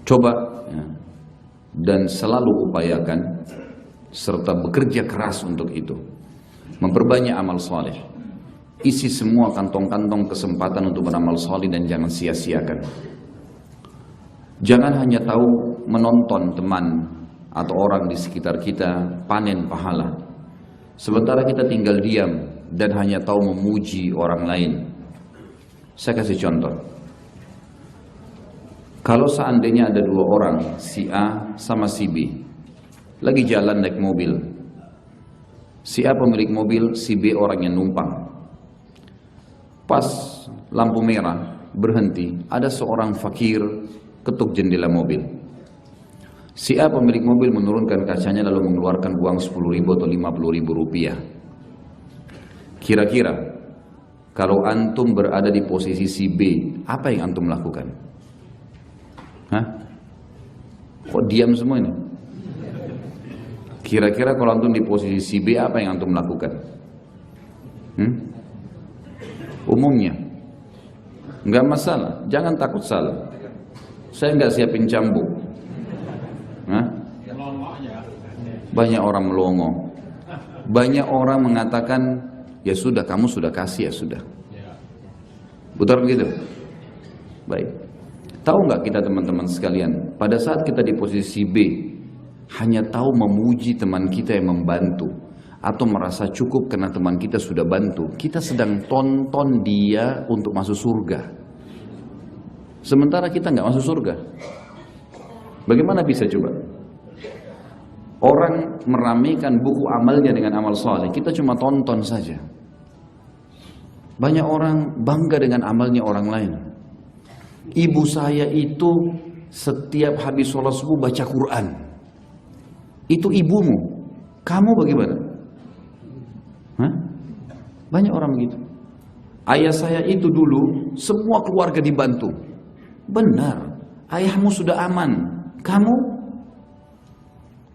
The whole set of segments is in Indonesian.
Coba ya, dan selalu upayakan serta bekerja keras untuk itu. Memperbanyak amal soleh. Isi semua kantong-kantong kesempatan untuk beramal soleh dan jangan sia-siakan. Jangan hanya tahu menonton teman atau orang di sekitar kita panen pahala, sementara kita tinggal diam dan hanya tahu memuji orang lain. Saya kasih contoh. Kalau seandainya ada dua orang, si A sama si B, lagi jalan naik mobil. Si A pemilik mobil, si B orang yang numpang. Pas lampu merah berhenti, ada seorang fakir ketuk jendela mobil. Si A pemilik mobil menurunkan kacanya lalu mengeluarkan uang 10.000 atau 50.000 rupiah. Kira-kira kalau antum berada di posisi si B, apa yang antum lakukan? Hah? Kok diam semua ini? Kira-kira kalau antum di posisi si B, apa yang antum lakukan? Umumnya nggak masalah, jangan takut salah. Saya nggak siapin cambuk. Hah? Banyak orang melongo. Banyak orang mengatakan, ya sudah, kamu sudah kasih, ya sudah. Betul begitu? Baik. Tahu nggak kita teman-teman sekalian, pada saat kita di posisi B, hanya tahu memuji teman kita yang membantu, atau merasa cukup karena teman kita sudah bantu, kita sedang tonton dia untuk masuk surga. Sementara kita nggak masuk surga. Bagaimana bisa coba? Orang meramaikan buku amalnya dengan amal soleh, kita cuma tonton saja. Banyak orang bangga dengan amalnya orang lain. Ibu saya itu setiap habis sholat subuh baca Quran. Itu ibumu. Kamu bagaimana? Hah? Banyak orang begitu. Ayah saya itu dulu semua keluarga dibantu. Benar, ayahmu sudah aman. Kamu?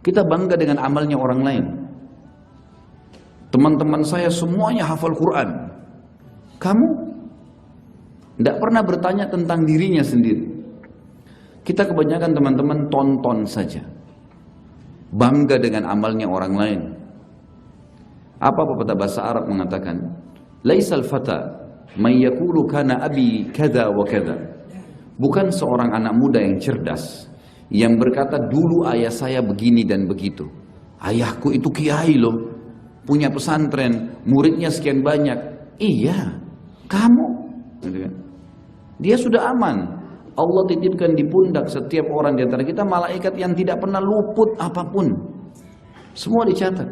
Kita bangga dengan amalnya orang lain. Teman-teman saya semuanya hafal Quran. Kamu? Tidak pernah bertanya tentang dirinya sendiri. Kita kebanyakan teman-teman tonton saja. Bangga dengan amalnya orang lain. Apa pepatah bahasa Arab mengatakan? Laisal fata man yaqulu kana abi kada wa kada. Bukan seorang anak muda yang cerdas yang berkata dulu ayah saya begini dan begitu. Ayahku itu kiai loh, punya pesantren, muridnya sekian banyak. Iya, kamu. Dia sudah aman. Allah titipkan di pundak setiap orang di antara kita malaikat yang tidak pernah luput apapun. Semua dicatat.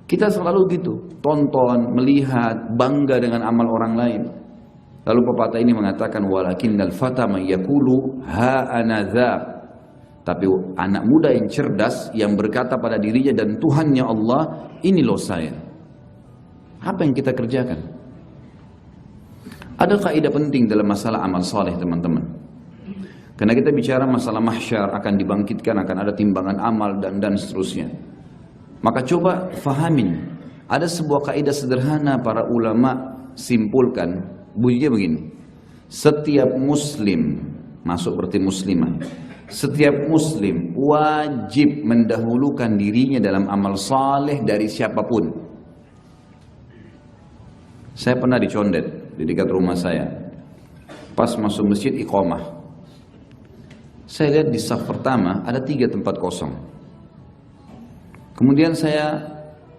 Kita selalu gitu, tonton, melihat, bangga dengan amal orang lain. Lalu pepatah ini mengatakan walakinnal fata man yaqulu ha ana dza. Tapi anak muda yang cerdas yang berkata pada dirinya dan Tuhannya Allah, ini loh saya. Apa yang kita kerjakan? Ada kaidah penting dalam masalah amal soleh teman-teman. Karena kita bicara masalah mahsyar, akan dibangkitkan, akan ada timbangan amal dan seterusnya. Maka coba fahamin, ada sebuah kaidah sederhana para ulama simpulkan, bunyinya begini. Setiap muslim, masuk berarti muslimah, setiap muslim wajib mendahulukan dirinya dalam amal saleh dari siapapun. Saya pernah dicondet di dekat rumah saya. Pas masuk masjid iqamah, saya lihat di saf pertama ada 3 tempat kosong. Kemudian saya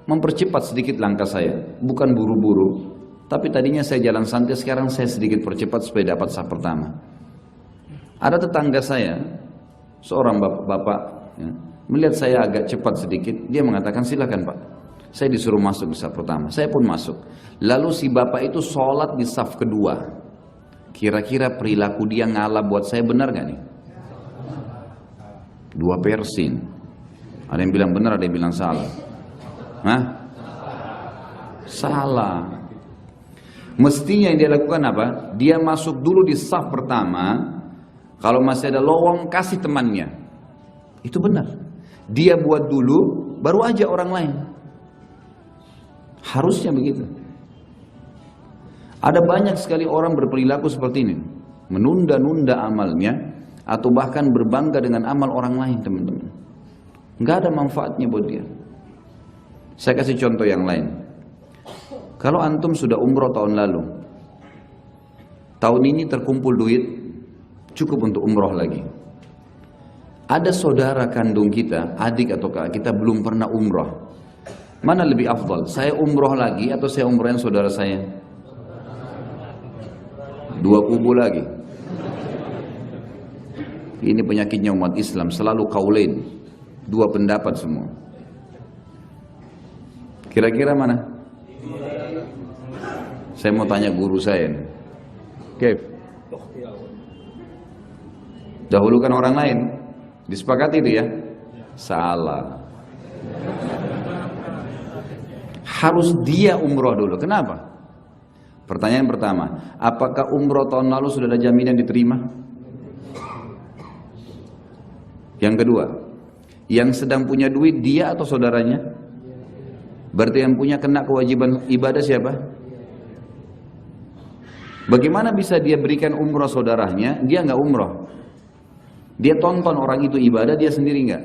mempercepat sedikit langkah saya, bukan buru-buru, tapi tadinya saya jalan santai, sekarang saya sedikit percepat supaya dapat saf pertama. Ada tetangga saya, seorang bapak-bapak, ya, melihat saya agak cepat sedikit, dia mengatakan silakan Pak. Saya disuruh masuk di saf pertama, saya pun masuk. Lalu si bapak itu sholat di saf kedua. Kira-kira perilaku dia ngalah buat saya benar gak nih? 2 persin. Ada yang bilang benar, ada yang bilang salah. Hah? Salah. Mestinya yang dia lakukan apa? Dia masuk dulu di saf pertama. Kalau masih ada lowong, kasih temannya. Itu benar. Dia buat dulu, baru aja orang lain. Harusnya begitu. Ada banyak sekali orang berperilaku seperti ini. Menunda-nunda amalnya atau bahkan berbangga dengan amal orang lain, teman-teman. Nggak ada manfaatnya buat dia. Saya kasih contoh yang lain. Kalau antum sudah umroh tahun lalu, tahun ini terkumpul duit cukup untuk umroh lagi. Ada saudara kandung kita, adik atau kakak kita belum pernah umroh. Mana lebih afdal? Saya umroh lagi atau saya umrohin saudara saya? Dua kubu lagi. Ini penyakitnya umat Islam, selalu kaulain. Dua pendapat semua. Kira-kira mana? Saya mau tanya guru saya. Kev. Dahulukan orang lain. Disepakati itu ya? Salah. Harus dia umroh dulu. Kenapa? Pertanyaan pertama, apakah umroh tahun lalu sudah ada jaminan diterima? Yang kedua, yang sedang punya duit dia atau saudaranya? Berarti yang punya kena kewajiban ibadah siapa? Bagaimana bisa dia berikan umroh saudaranya, dia nggak umroh? Dia tonton orang itu ibadah, dia sendiri nggak?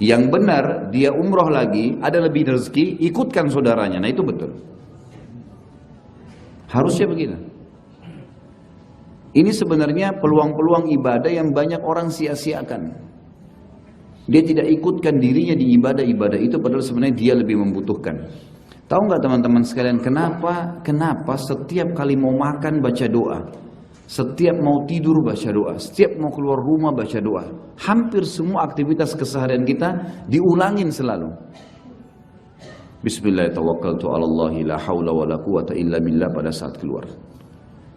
Yang benar, dia umroh lagi, ada lebih rezeki, ikutkan saudaranya. Nah itu betul. Harusnya begitu. Ini sebenarnya peluang-peluang ibadah yang banyak orang sia-siakan. Dia tidak ikutkan dirinya di ibadah-ibadah itu, padahal sebenarnya dia lebih membutuhkan. Tahu nggak teman-teman sekalian, kenapa setiap kali mau makan baca doa, setiap mau tidur baca doa, setiap mau keluar rumah baca doa. Hampir semua aktivitas keseharian kita diulangin selalu. Bismillahirrahmanirrahim, la haula wa la quwata illa billah pada saat keluar.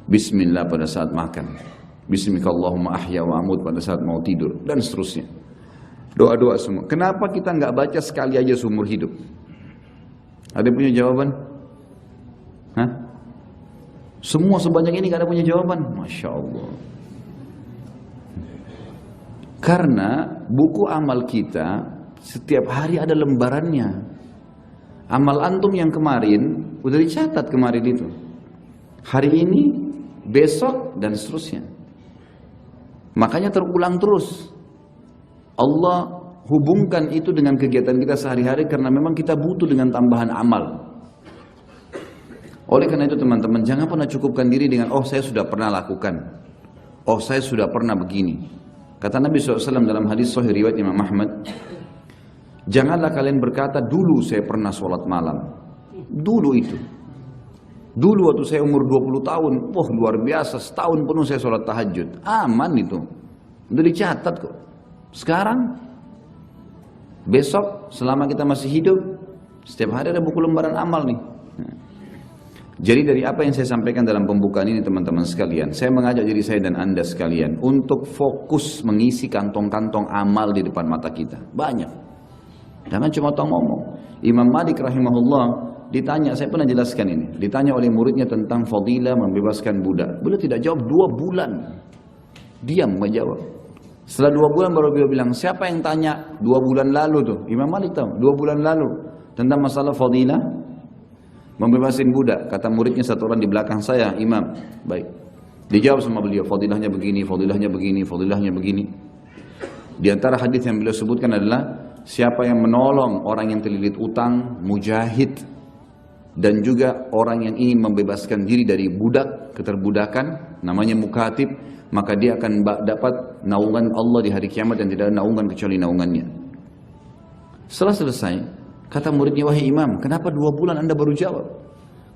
Bismillah pada saat makan. Bismillahirrahmanirrahim ahya wa amut pada saat mau tidur, dan seterusnya. Doa-doa semua. Kenapa kita nggak baca sekali aja seumur hidup? Ada yang punya jawaban? Hah? Semua sebanyak ini gak ada punya jawaban? Masya Allah. Karena buku amal kita setiap hari ada lembarannya. Amal antum yang kemarin udah dicatat kemarin itu. Hari ini, besok, dan seterusnya. Makanya terulang terus. Allah hubungkan itu dengan kegiatan kita sehari-hari karena memang kita butuh dengan tambahan amal. Oleh karena itu teman-teman, jangan pernah cukupkan diri dengan oh saya sudah pernah lakukan, oh saya sudah pernah begini. Kata Nabi SAW dalam hadis sahih riwayat Imam Ahmad, janganlah kalian berkata dulu saya pernah sholat malam. Dulu itu. Dulu waktu saya umur 20 tahun, wah luar biasa, setahun penuh saya sholat tahajud. Aman itu, udah dicatat kok. Sekarang, besok, selama kita masih hidup, setiap hari ada buku lembaran amal nih. Jadi dari apa yang saya sampaikan dalam pembukaan ini teman-teman sekalian, saya mengajak diri saya dan anda sekalian untuk fokus mengisi kantong-kantong amal di depan mata kita. Banyak. Jangan cuma ngomong. Imam Malik rahimahullah ditanya, saya pernah jelaskan ini, ditanya oleh muridnya tentang fadilah membebaskan budak. Beliau tidak jawab 2 bulan. Diam menjawab. Setelah 2 bulan baru beliau bilang, siapa yang tanya 2 bulan lalu tuh? Imam Malik tahu, 2 bulan lalu tentang masalah fadilah membebasin budak. Kata muridnya satu orang di belakang saya, Imam, baik. Dijawab sama beliau, fadilahnya begini, fadilahnya begini, fadilahnya begini. Di antara hadis yang beliau sebutkan adalah siapa yang menolong orang yang terlilit utang, mujahid, dan juga orang yang ingin membebaskan diri dari budak, keterbudakan, namanya mukatib, maka dia akan dapat naungan Allah di hari kiamat dan tidak ada naungan kecuali naungannya. Setelah selesai, kata muridnya, wahai Imam, kenapa 2 bulan anda baru jawab?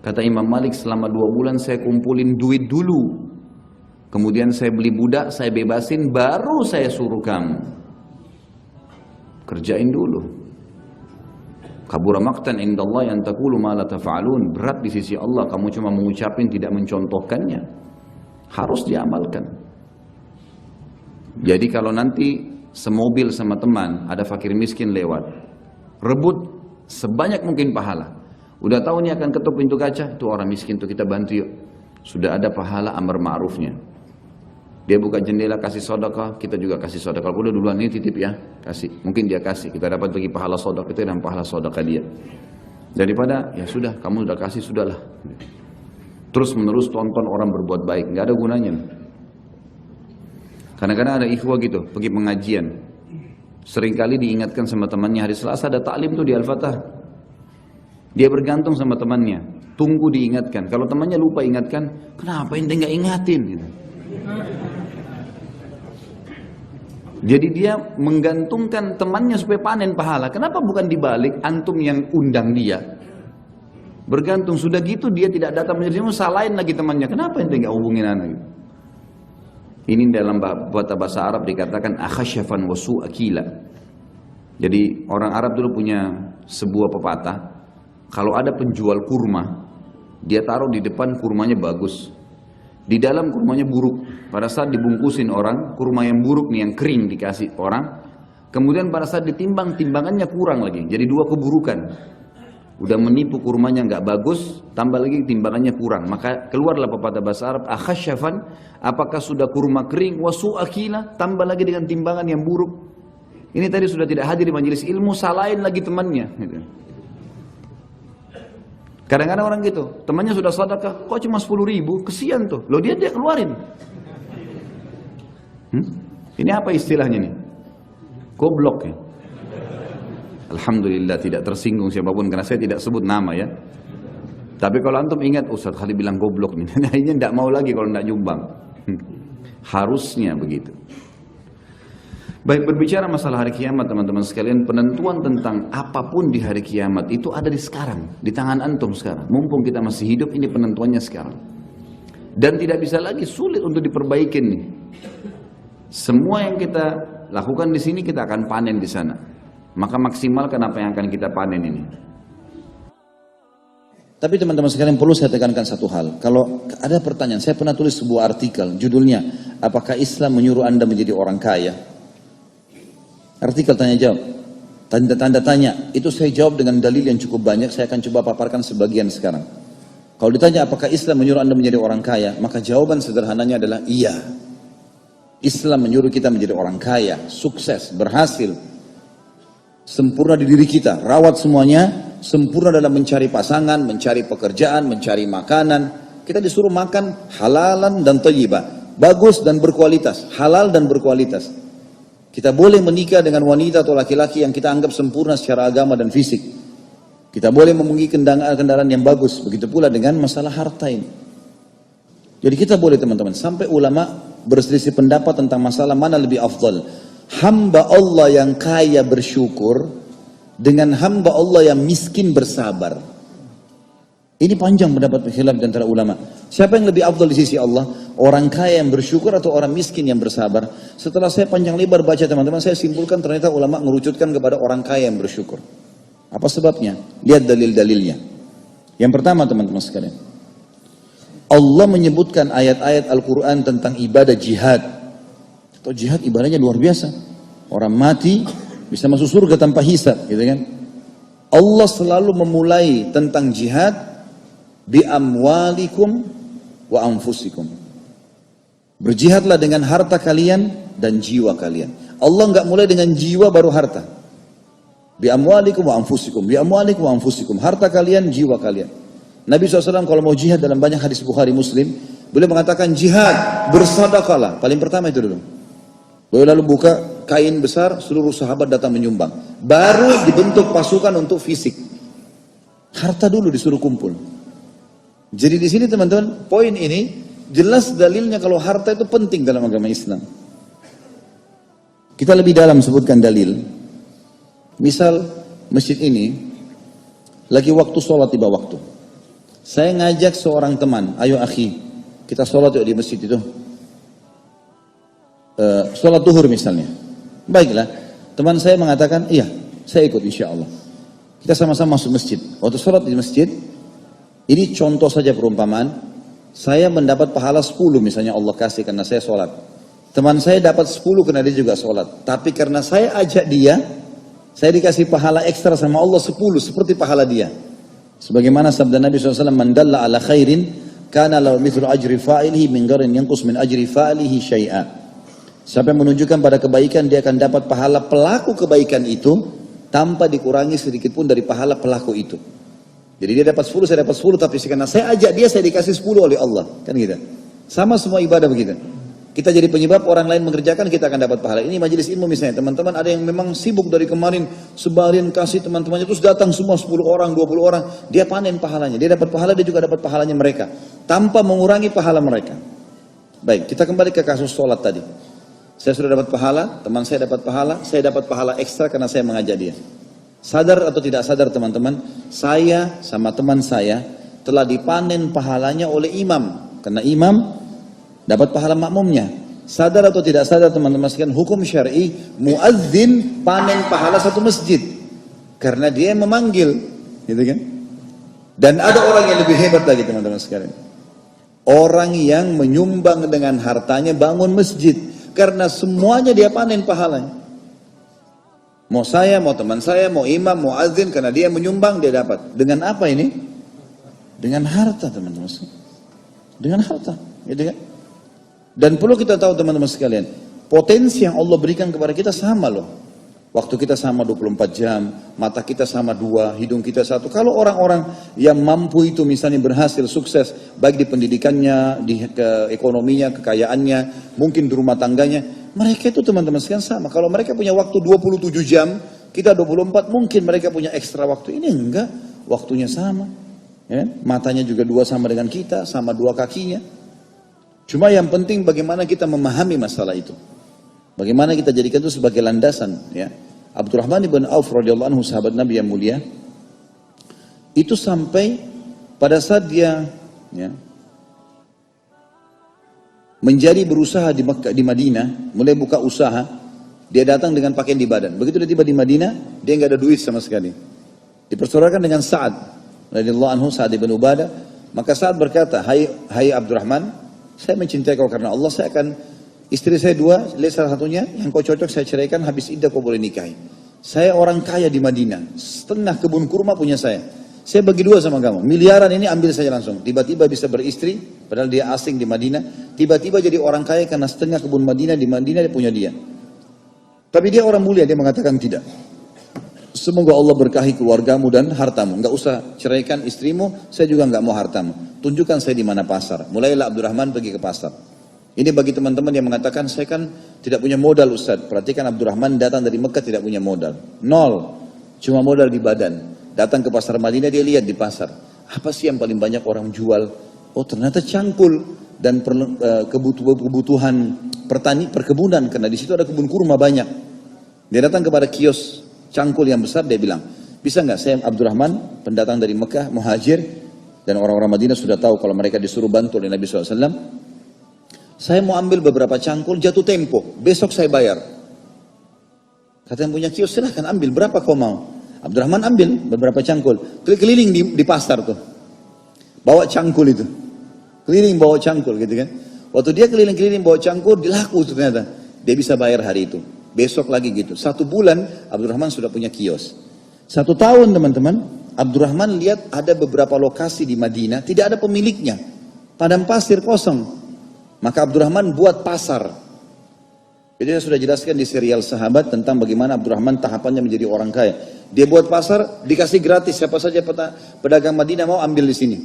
Kata Imam Malik, selama 2 bulan saya kumpulin duit dulu. Kemudian saya beli budak, saya bebasin, baru saya suruh kamu. Kerjain dulu. Kabura maqtan indallah yang taqulu ma la taf'alun. Berat di sisi Allah, kamu cuma mengucapin tidak mencontohkannya. Harus diamalkan. Jadi kalau nanti semobil sama teman, ada fakir miskin lewat, rebut sebanyak mungkin pahala. Udah tahu nih akan ketuk pintu kaca, tuh orang miskin tuh kita bantu yuk. Sudah ada pahala amar ma'rufnya. Dia buka jendela kasih sedekah, kita juga kasih sedekah. Kalau udah duluan ini titip ya, kasih. Mungkin dia kasih, kita dapat bagi pahala sedekah kita dan pahala sedekah dia. Daripada ya sudah, kamu udah kasih sudahlah. Terus menerus tonton orang berbuat baik, nggak ada gunanya. Kadang-kadang ada ikhwah gitu, pergi pengajian. Seringkali diingatkan sama temannya, hari Selasa ada taklim tuh di Al-Fatah. Dia bergantung sama temannya, tunggu diingatkan. Kalau temannya lupa ingatkan, kenapa ente nggak ingatin? Gitu. Jadi dia menggantungkan temannya supaya panen pahala. Kenapa bukan dibalik, antum yang undang dia? Bergantung, sudah gitu dia tidak datang menjadi salahin lagi temannya. Kenapa ente nggak hubungin anak? Gitu. Ini dalam bahasa Arab dikatakan akhashafan wa su'akila. Jadi orang Arab dulu punya sebuah pepatah, kalau ada penjual kurma, dia taruh di depan kurmanya bagus, di dalam kurmanya buruk. Pada saat dibungkusin orang, kurma yang buruk nih yang kering dikasih orang, kemudian pada saat ditimbang, timbangannya kurang lagi, jadi dua keburukan. Udah menipu kurmanya nggak bagus, tambah lagi timbangannya kurang. Maka keluarlah pepatah bahasa Arab, akhashafan, apakah sudah kurma kering, wasu'akila, tambah lagi dengan timbangan yang buruk. Ini tadi sudah tidak hadir di majelis ilmu, salahin lagi temannya. Gitu. Kadang-kadang orang gitu, temannya sudah sedekah, kok cuma 10.000, kesian tuh. Loh dia keluarin. Ini apa istilahnya nih? Goblok ya. Alhamdulillah tidak tersinggung siapapun karena saya tidak sebut nama ya. Tapi kalau antum ingat Ustaz Khalid bilang goblok nih, akhirnya tidak mau lagi kalau tidak nyumbang. Harusnya begitu. Baik, berbicara masalah hari kiamat teman-teman sekalian, penentuan tentang apapun di hari kiamat itu ada di sekarang, di tangan antum sekarang. Mumpung kita masih hidup, ini penentuannya sekarang. Dan tidak bisa lagi, sulit untuk diperbaikin nih. Semua yang kita lakukan di sini kita akan panen di sana. Maka maksimalkan apa yang akan kita panen ini. Tapi teman-teman sekalian perlu saya tekankan satu hal. Kalau ada pertanyaan, saya pernah tulis sebuah artikel, judulnya, apakah Islam menyuruh Anda menjadi orang kaya? Artikel tanya jawab, tanda tanya, itu saya jawab dengan dalil yang cukup banyak, saya akan coba paparkan sebagian sekarang. Kalau ditanya apakah Islam menyuruh Anda menjadi orang kaya, maka jawaban sederhananya adalah iya. Islam menyuruh kita menjadi orang kaya, sukses, berhasil, sempurna di diri kita, rawat semuanya, sempurna dalam mencari pasangan, mencari pekerjaan, mencari makanan. Kita disuruh makan halalan dan thayyibah, bagus dan berkualitas, halal dan berkualitas. Kita boleh menikah dengan wanita atau laki-laki yang kita anggap sempurna secara agama dan fisik. Kita boleh memiliki kendaraan yang bagus, begitu pula dengan masalah harta ini. Jadi kita boleh teman-teman, sampai ulama berselisih pendapat tentang masalah mana lebih afdal. Hamba Allah yang kaya bersyukur dengan hamba Allah yang miskin bersabar. Ini panjang pendapat khilaf di antara ulama. Siapa yang lebih afdal di sisi Allah? Orang kaya yang bersyukur atau orang miskin yang bersabar? Setelah saya panjang lebar baca teman-teman, saya simpulkan ternyata ulama mengerucutkan kepada orang kaya yang bersyukur. Apa sebabnya? Lihat dalil-dalilnya. Yang pertama teman-teman sekalian, Allah menyebutkan ayat-ayat Al-Quran tentang ibadah jihad. Atau jihad ibadahnya luar biasa. Orang mati bisa masuk surga tanpa hisab, gitu kan? Allah selalu memulai tentang jihad bi amwalikum wa anfusikum. Berjihadlah dengan harta kalian dan jiwa kalian. Allah enggak mulai dengan jiwa baru harta. Bi amwalikum wa anfusikum, bi amwalikum wa anfusikum. Harta kalian, jiwa kalian. Nabi SAW kalau mau jihad dalam banyak hadis Bukhari Muslim, beliau mengatakan jihad, bersedekahlah. Paling pertama itu dulu. Beliau lalu buka kain besar, seluruh sahabat datang menyumbang. Baru dibentuk pasukan untuk fisik. Harta dulu disuruh kumpul. Jadi di sini teman-teman, poin ini jelas dalilnya kalau harta itu penting dalam agama Islam. Kita lebih dalam sebutkan dalil. Misal masjid ini lagi waktu sholat tiba waktu. Saya ngajak seorang teman, ayo akhi, kita sholat yuk di masjid itu. Sholat duhur misalnya. Baiklah, teman saya mengatakan, iya, saya ikut insya Allah. Kita sama-sama masuk masjid. Waktu sholat di masjid, ini contoh saja perumpamaan, saya mendapat pahala 10 misalnya Allah kasih karena saya sholat. Teman saya dapat 10 karena dia juga sholat. Tapi karena saya ajak dia, saya dikasih pahala ekstra sama Allah 10 seperti pahala dia. Sebagaimana sabda Nabi SAW, man dalla ala khairin, kana lahu mithlu ajri fa'ilihi min gharin yanqus min ajri fa'ilihi syai'a. Siapa yang menunjukkan pada kebaikan, dia akan dapat pahala pelaku kebaikan itu, tanpa dikurangi sedikit pun dari pahala pelaku itu. Jadi dia dapat 10, saya dapat 10, tapi karena saya ajak dia, saya dikasih 10 oleh Allah. Kan gitu. Sama semua ibadah begitu. Kita jadi penyebab orang lain mengerjakan, kita akan dapat pahala. Ini majelis ilmu misalnya, teman-teman ada yang memang sibuk dari kemarin, sebarin kasih teman-temannya, terus datang semua 10 orang, 20 orang, dia panen pahalanya, dia dapat pahala, dia juga dapat pahalanya mereka, tanpa mengurangi pahala mereka. Baik, kita kembali ke kasus sholat tadi. Saya sudah dapat pahala, teman saya dapat pahala ekstra karena saya mengajak dia. Sadar atau tidak sadar teman-teman, saya sama teman saya telah dipanen pahalanya oleh imam, karena imam dapat pahala makmumnya. Sadar atau tidak sadar teman-teman sekalian, hukum syar'i muadzin panen pahala satu masjid karena dia yang memanggil, gitu kan? Dan ada orang yang lebih hebat lagi teman-teman sekalian, orang yang menyumbang dengan hartanya bangun masjid karena semuanya dia panen pahalanya. Mau saya, mau teman saya, mau imam, mau azin, karena dia menyumbang dia dapat. Dengan apa ini? Dengan harta teman-teman sekalian, dengan harta, gitu kan? Dan perlu kita tahu teman-teman sekalian, potensi yang Allah berikan kepada kita sama loh. Waktu kita sama 24 jam, mata kita sama 2, hidung kita 1. Kalau orang-orang yang mampu itu misalnya berhasil, sukses, baik di pendidikannya, di ekonominya, kekayaannya, mungkin di rumah tangganya, mereka itu teman-teman sekalian sama. Kalau mereka punya waktu 27 jam, kita 24, mungkin mereka punya ekstra waktu. Ini enggak, waktunya sama. Ya, matanya juga 2 sama dengan kita, sama 2 kakinya. Cuma yang penting bagaimana kita memahami masalah itu. Bagaimana kita jadikan itu sebagai landasan. Ya. Abdurrahman ibn Auf radhiyallahu anhu, sahabat Nabi yang mulia, itu sampai pada saat dia menjadi berusaha di Mekah, di Madinah, mulai buka usaha, dia datang dengan pakaian di badan. Begitu dia tiba di Madinah, dia nggak ada duit sama sekali. Dipersaudarakan dengan Sa'ad radhiyallahu anhu, Sa'ad ibn Ubadah. Maka Sa'ad berkata, hai Abdurrahman, saya mencintai kau karena Allah, saya akan, istri saya 2, lihat salah satunya, yang kau cocok saya ceraikan, habis iddah kau boleh nikahi. Saya orang kaya di Madinah, setengah kebun kurma punya saya bagi 2 sama kamu, miliaran ini ambil saja langsung. Tiba-tiba bisa beristri, padahal dia asing di Madinah, tiba-tiba jadi orang kaya karena setengah kebun Madinah di Madinah dia punya dia. Tapi dia orang mulia, dia mengatakan tidak. Semoga Allah berkahi keluargamu dan hartamu. Enggak usah ceraikan istrimu, saya juga enggak mau hartamu. Tunjukkan saya di mana pasar. Mulailah Abdurrahman pergi ke pasar. Ini bagi teman-teman yang mengatakan, saya kan tidak punya modal Ustaz. Perhatikan Abdurrahman datang dari Mekah tidak punya modal. 0. Cuma modal di badan. Datang ke pasar Madinah, dia lihat di pasar. Apa sih yang paling banyak orang jual? Oh ternyata cangkul dan kebutuhan perkebunan. Karena di situ ada kebun kurma banyak. Dia datang kepada kios cangkul yang besar, dia bilang, bisa nggak saya Abdurrahman, pendatang dari Mekah, muhajir, dan orang-orang Madinah sudah tahu kalau mereka disuruh bantu oleh Nabi SAW, saya mau ambil beberapa cangkul jatuh tempo, besok saya bayar. Kata yang punya kios, silahkan ambil, berapa kau mau? Abdurrahman ambil beberapa cangkul, keliling di pasar tuh, bawa cangkul itu, keliling bawa cangkul gitu kan. Waktu dia keliling-keliling bawa cangkul, dilaku ternyata, dia bisa bayar hari itu. Besok lagi gitu. 1 bulan Abdurrahman sudah punya kios. 1 tahun teman-teman, Abdurrahman lihat ada beberapa lokasi di Madinah tidak ada pemiliknya. Padang pasir kosong. Maka Abdurrahman buat pasar. Jadi saya sudah jelaskan di serial Sahabat tentang bagaimana Abdurrahman tahapannya menjadi orang kaya. Dia buat pasar, dikasih gratis, siapa saja pedagang Madinah mau ambil di sini.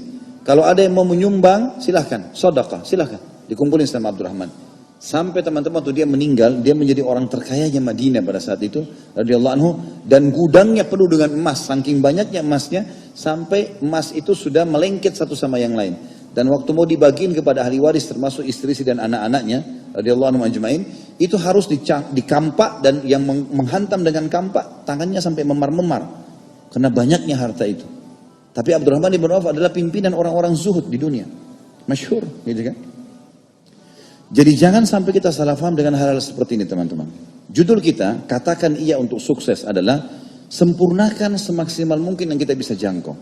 Kalau ada yang mau menyumbang, silahkan, sedekah, silahkan. Dikumpulin sama Abdurrahman. Sampai teman-teman waktu dia meninggal, dia menjadi orang terkayanya Madinah pada saat itu, radhiyallahu anhu, dan gudangnya penuh dengan emas, saking banyaknya emasnya, sampai emas itu sudah melengket satu sama yang lain. Dan waktu mau dibagiin kepada ahli waris, termasuk istri dan anak-anaknya, radhiyallahu anhu ajmain, itu harus dikampak, dan yang menghantam dengan kampak, tangannya sampai memar-memar, karena banyaknya harta itu. Tapi Abdurrahman ibn Auf adalah pimpinan orang-orang zuhud di dunia, masyhur, gitu kan? Jadi jangan sampai kita salah paham dengan hal-hal seperti ini teman-teman. Judul kita, katakan iya untuk sukses adalah sempurnakan semaksimal mungkin yang kita bisa jangkau.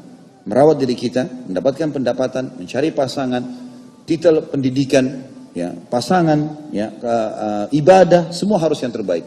Merawat diri kita, mendapatkan pendapatan, mencari pasangan, titel pendidikan, ya, pasangan, ya, ibadah, semua harus yang terbaik.